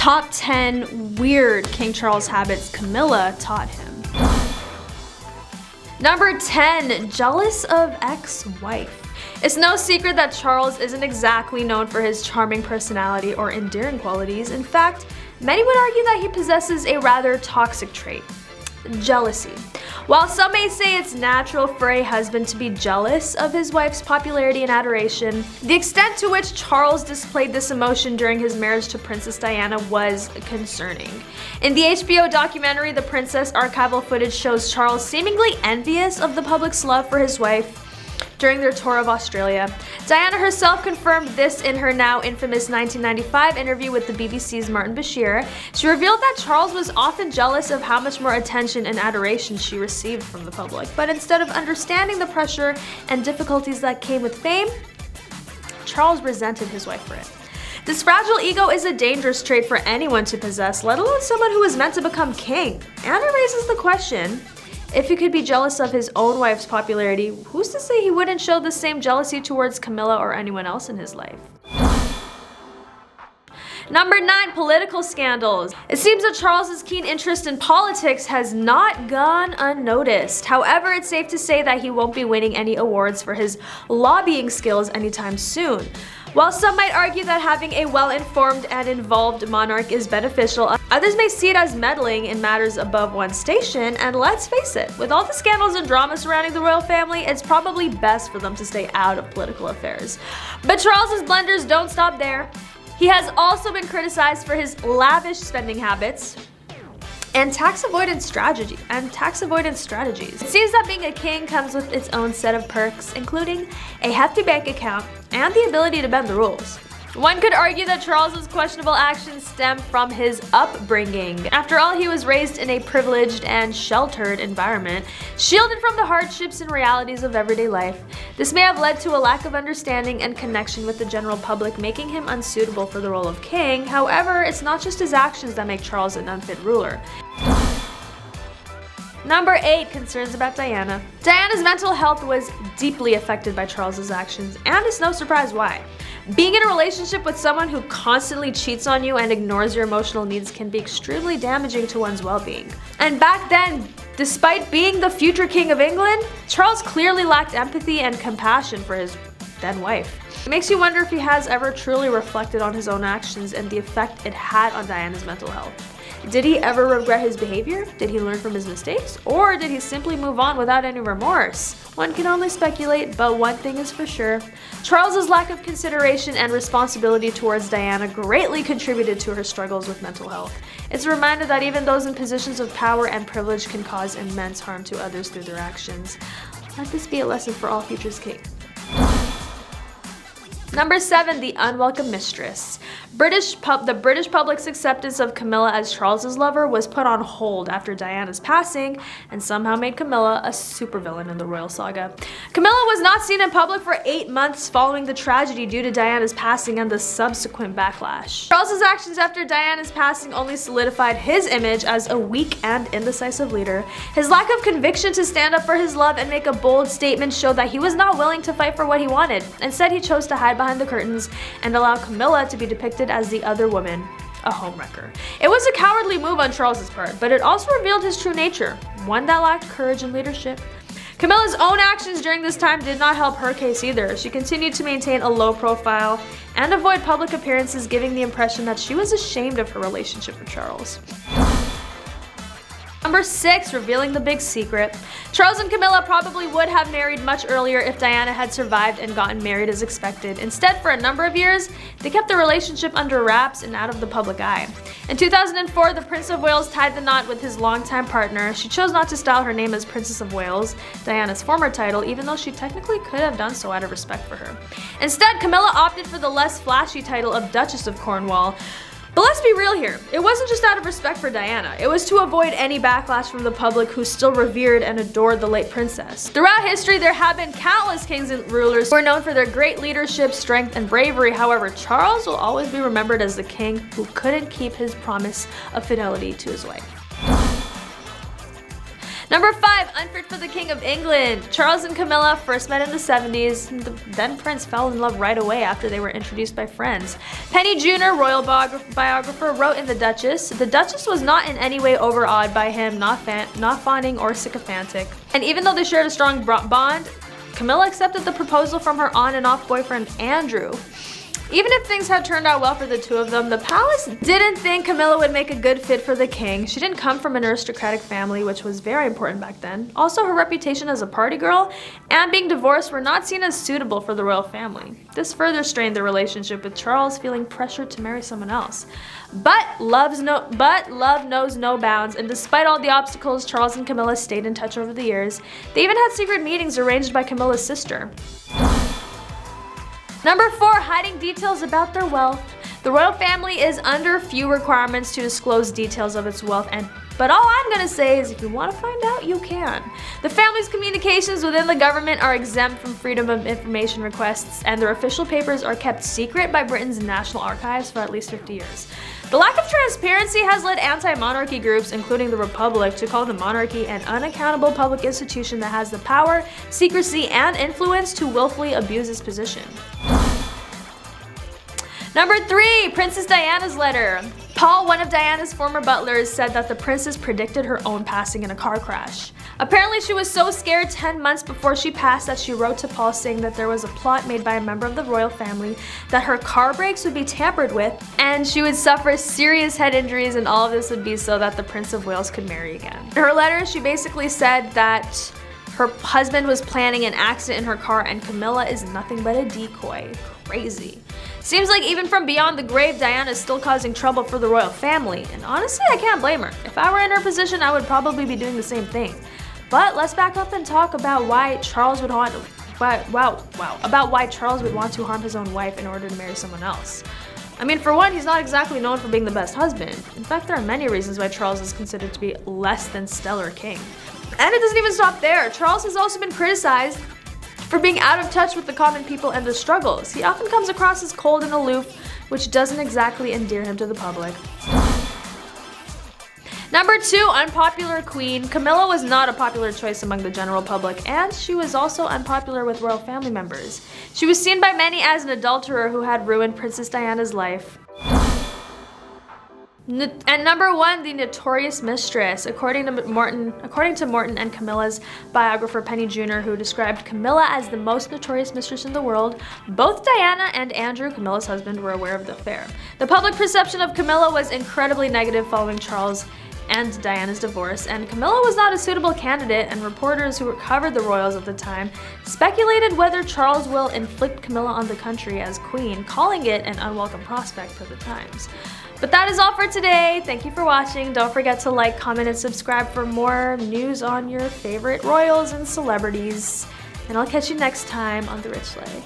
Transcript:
Top 10 weird King Charles habits Camilla taught him. Number 10, jealous of ex-wife. It's no secret that Charles isn't exactly known for his charming personality or endearing qualities. In fact, many would argue that he possesses a rather toxic trait: jealousy. While some may say it's natural for a husband to be jealous of his wife's popularity and adoration, the extent to which Charles displayed this emotion during his marriage to Princess Diana was concerning. In the HBO documentary The Princess, archival footage shows Charles seemingly envious of the public's love for his wife during their tour of Australia. Diana herself confirmed this in her now infamous 1995 interview with the BBC's Martin Bashir. She revealed that Charles was often jealous of how much more attention and adoration she received from the public, but instead of understanding the pressure and difficulties that came with fame, Charles resented his wife for it. This fragile ego is a dangerous trait for anyone to possess, let alone someone who is meant to become king. And it raises the question, if he could be jealous of his own wife's popularity, who's to say he wouldn't show the same jealousy towards Camilla or anyone else in his life? Number 9, political scandals. It seems that Charles's keen interest in politics has not gone unnoticed. However, it's safe to say that he won't be winning any awards for his lobbying skills anytime soon. While some might argue that having a well-informed and involved monarch is beneficial, others may see it as meddling in matters above one's station, and let's face it, with all the scandals and drama surrounding the royal family, it's probably best for them to stay out of political affairs. But Charles's blunders don't stop there. He has also been criticized for his lavish spending habits and tax avoidance strategies. It seems that being a king comes with its own set of perks, including a hefty bank account and the ability to bend the rules. One could argue that Charles's questionable actions stem from his upbringing. After all, he was raised in a privileged and sheltered environment, shielded from the hardships and realities of everyday life. This may have led to a lack of understanding and connection with the general public, making him unsuitable for the role of king. However, it's not just his actions that make Charles an unfit ruler. Number 8, concerns about Diana. Diana's mental health was deeply affected by Charles's actions, and it's no surprise why. Being in a relationship with someone who constantly cheats on you and ignores your emotional needs can be extremely damaging to one's well-being. And back then, despite being the future king of England, Charles clearly lacked empathy and compassion for his then wife. It makes you wonder if he has ever truly reflected on his own actions and the effect it had on Diana's mental health. Did he ever regret his behavior? Did he learn from his mistakes? Or did he simply move on without any remorse? One can only speculate, but one thing is for sure. Charles's lack of consideration and responsibility towards Diana greatly contributed to her struggles with mental health. It's a reminder that even those in positions of power and privilege can cause immense harm to others through their actions. Let this be a lesson for all future kings. Number 7, the unwelcome mistress. The British public's acceptance of Camilla as Charles's lover was put on hold after Diana's passing, and somehow made Camilla a supervillain in the royal saga. Camilla was not seen in public for 8 months following the tragedy due to Diana's passing and the subsequent backlash. Charles's actions after Diana's passing only solidified his image as a weak and indecisive leader. His lack of conviction to stand up for his love and make a bold statement showed that he was not willing to fight for what he wanted. Instead, he chose to hide behind the curtains and allow Camilla to be depicted as the other woman, a homewrecker. It was a cowardly move on Charles's part, but it also revealed his true nature, one that lacked courage and leadership. Camilla's own actions during this time did not help her case either. She continued to maintain a low profile and avoid public appearances, giving the impression that she was ashamed of her relationship with Charles. Number 6, revealing the big secret. Charles and Camilla probably would have married much earlier if Diana had survived and gotten married as expected. Instead, for a number of years, they kept their relationship under wraps and out of the public eye. In 2004, the Prince of Wales tied the knot with his longtime partner. She chose not to style her name as Princess of Wales, Diana's former title, even though she technically could have done so out of respect for her. Instead, Camilla opted for the less flashy title of Duchess of Cornwall. But let's be real here, it wasn't just out of respect for Diana, it was to avoid any backlash from the public who still revered and adored the late princess. Throughout history, there have been countless kings and rulers who are known for their great leadership, strength, and bravery. However, Charles will always be remembered as the king who couldn't keep his promise of fidelity to his wife. Number 5, Unfit for the King of England. Charles and Camilla first met in the 70s. The then prince fell in love right away after they were introduced by friends. Penny Junor, royal biographer, wrote in The Duchess was not in any way overawed by him, not fawning or sycophantic. And even though they shared a strong bond, Camilla accepted the proposal from her on and off boyfriend Andrew. Even if things had turned out well for the two of them, the palace didn't think Camilla would make a good fit for the king. She didn't come from an aristocratic family, which was very important back then. Also, her reputation as a party girl and being divorced were not seen as suitable for the royal family. This further strained their relationship, with Charles feeling pressured to marry someone else. But love knows no bounds, and despite all the obstacles, Charles and Camilla stayed in touch over the years. They even had secret meetings arranged by Camilla's sister. Number 4, hiding details about their wealth. The royal family is under few requirements to disclose details of its wealth, but all I'm gonna say is if you want to find out, you can. The family's communications within the government are exempt from freedom of information requests, and their official papers are kept secret by Britain's National Archives for at least 50 years. The lack of transparency has led anti-monarchy groups, including the Republic, to call the monarchy an unaccountable public institution that has the power, secrecy, and influence to willfully abuse its position. Number 3, Princess Diana's letter. Paul, one of Diana's former butlers, said that the princess predicted her own passing in a car crash. Apparently, she was so scared 10 months before she passed that she wrote to Paul saying that there was a plot made by a member of the royal family that her car brakes would be tampered with and she would suffer serious head injuries, and all of this would be so that the Prince of Wales could marry again. In her letter, she basically said that her husband was planning an accident in her car and Camilla is nothing but a decoy. Crazy. Seems like even from beyond the grave, Diana is still causing trouble for the royal family, and honestly, I can't blame her. If I were in her position, I would probably be doing the same thing. But let's back up and talk about why Charles would want to harm his own wife in order to marry someone else. I mean, for one, he's not exactly known for being the best husband. In fact, there are many reasons why Charles is considered to be less than stellar king. And it doesn't even stop there. Charles has also been criticized for being out of touch with the common people and their struggles. He often comes across as cold and aloof, which doesn't exactly endear him to the public. Number 2, unpopular queen. Camilla was not a popular choice among the general public, and she was also unpopular with royal family members. She was seen by many as an adulterer who had ruined Princess Diana's life. And number 1, the Notorious Mistress. According to Morton and Camilla's biographer Penny Junor, who described Camilla as the most notorious mistress in the world, both Diana and Andrew, Camilla's husband, were aware of the affair. The public perception of Camilla was incredibly negative following Charles and Diana's divorce, and Camilla was not a suitable candidate, and reporters who covered the royals at the time speculated whether Charles will inflict Camilla on the country as queen, calling it an unwelcome prospect for the times. But that is all for today. Thank you for watching. Don't forget to like, comment, and subscribe for more news on your favorite royals and celebrities. And I'll catch you next time on The Rich Lay.